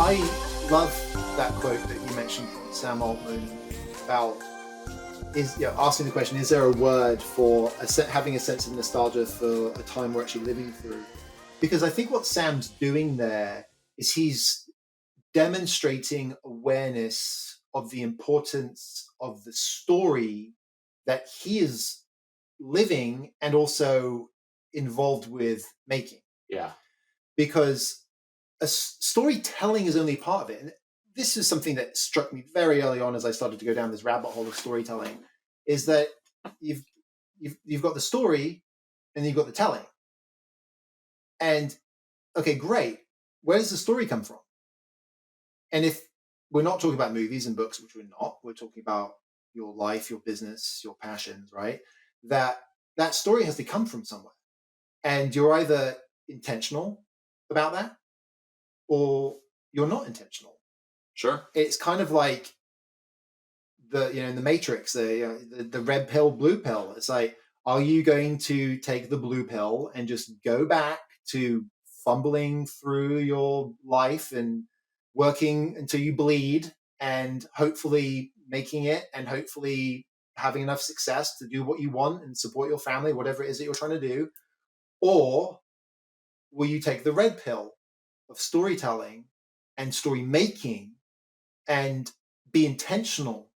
I love that quote that you mentioned from Sam Altman about asking the question, is there a word for having a sense of nostalgia for a time we're actually living through? Because I think what Sam's doing there is he's demonstrating awareness of the importance of the story that he is living and also involved with making. Yeah. Because storytelling is only part of it. And this is something that struck me very early on as I started to go down this rabbit hole of storytelling, is that you've got the story and you've got the telling. And okay, great. Where does the story come from? And if we're not talking about movies and books, which we're not, we're talking about your life, your business, your passions, right? That story has to come from somewhere. And you're either intentional about that or you're not intentional. Sure. It's kind of like in the Matrix, the red pill, blue pill. It's like, are you going to take the blue pill and just go back to fumbling through your life and working until you bleed and hopefully making it and hopefully having enough success to do what you want and support your family, whatever it is that you're trying to do? Or will you take the red pill of storytelling and story making and be intentional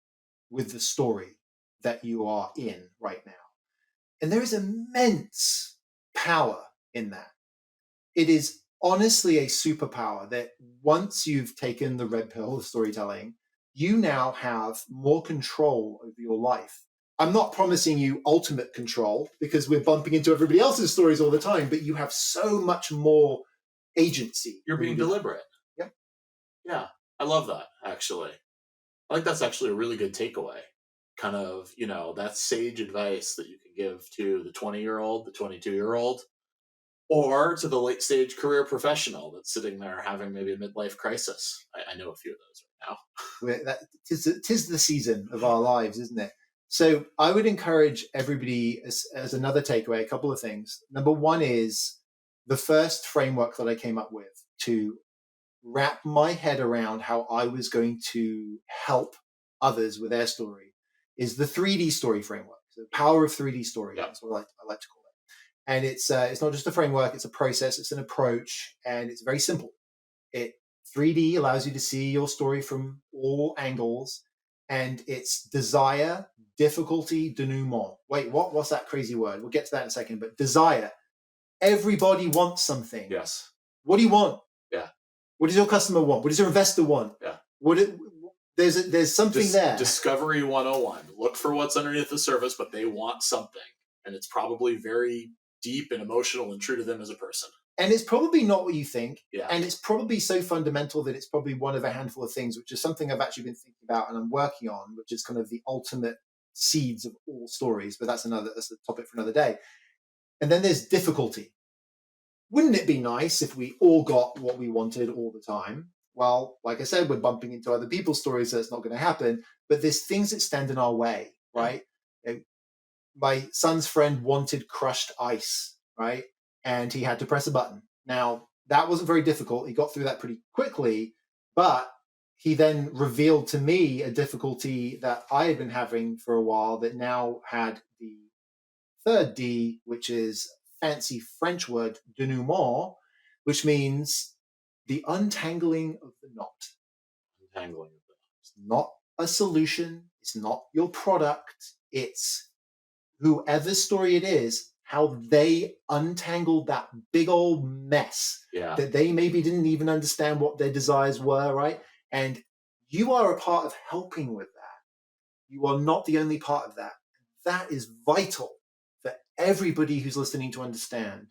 with the story that you are in right now? And there is immense power in that. It is honestly a superpower that once you've taken the red pill of storytelling, you now have more control over your life. I'm not promising you ultimate control because we're bumping into everybody else's stories all the time, but you have so much more agency. You're being deliberate. Yep. Yeah. I love that, actually. I think that's actually a really good takeaway. Kind of, that sage advice that you can give to the 20-year-old, the 22-year-old, or to the late stage career professional that's sitting there having maybe a midlife crisis. I know a few of those right now. Tis the season of our lives, isn't it? So I would encourage everybody as another takeaway, a couple of things. Number one is the first framework that I came up with to wrap my head around how I was going to help others with their story is the 3D story framework. So the power of 3D story. That's what I like to call it. And it's not just a framework, it's a process, it's an approach, and it's very simple. 3D allows you to see your story from all angles, and it's desire, difficulty, denouement. Wait, what's that crazy word? We'll get to that in a second, but desire. Everybody wants something. Yes. What do you want? Yeah. What does your customer want? What does your investor want? Yeah. There's something there. Discovery 101. Look for what's underneath the surface, but they want something. And it's probably very deep and emotional and true to them as a person. And it's probably not what you think. Yeah. And it's probably so fundamental that it's probably one of a handful of things, which is something I've actually been thinking about and I'm working on, which is kind of the ultimate seeds of all stories. But that's a topic for another day. And then there's difficulty. Wouldn't it be nice if we all got what we wanted all the time? Well, like I said, we're bumping into other people's stories, so it's not going to happen. But there's things that stand in our way, right? My son's friend wanted crushed ice, right? And he had to press a button. Now, that wasn't very difficult. He got through that pretty quickly, but he then revealed to me a difficulty that I had been having for a while that now had the third D, which is fancy French word, denouement, which means the untangling of the knot. Untangling of the knot. It's not a solution. It's not your product. It's whoever's story it is, how they untangled that big old mess that they maybe didn't even understand what their desires were, right? And you are a part of helping with that. You are not the only part of that. That is vital for everybody who's listening to understand.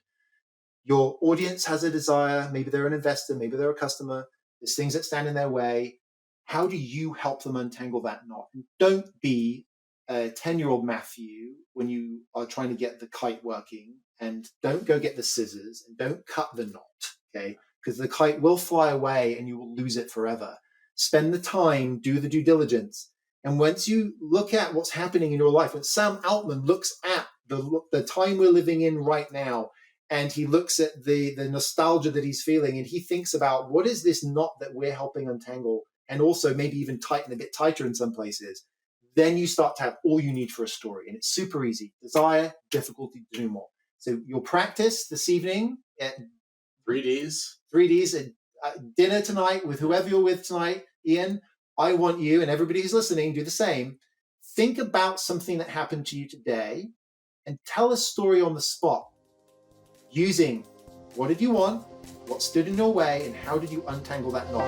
Your audience has a desire. Maybe they're an investor. Maybe they're a customer. There's things that stand in their way. How do you help them untangle that knot? And don't be a 10-year-old Matthew when you are trying to get the kite working, and don't go get the scissors and don't cut the knot, okay? Because the kite will fly away and you will lose it forever. Spend the time, do the due diligence. And once you look at what's happening in your life, when Sam Altman looks at the time we're living in right now, and he looks at the nostalgia that he's feeling, and he thinks about what is this knot that we're helping untangle, and also maybe even tighten a bit tighter in some places. Then you start to have all you need for a story, and it's super easy. Desire, difficulty, denouement. So you'll practice this evening at 3Ds. 3Ds at dinner tonight with whoever you're with tonight. Ian, I want you and everybody who's listening do the same. Think about something that happened to you today and tell a story on the spot using what did you want, what stood in your way, and how did you untangle that knot.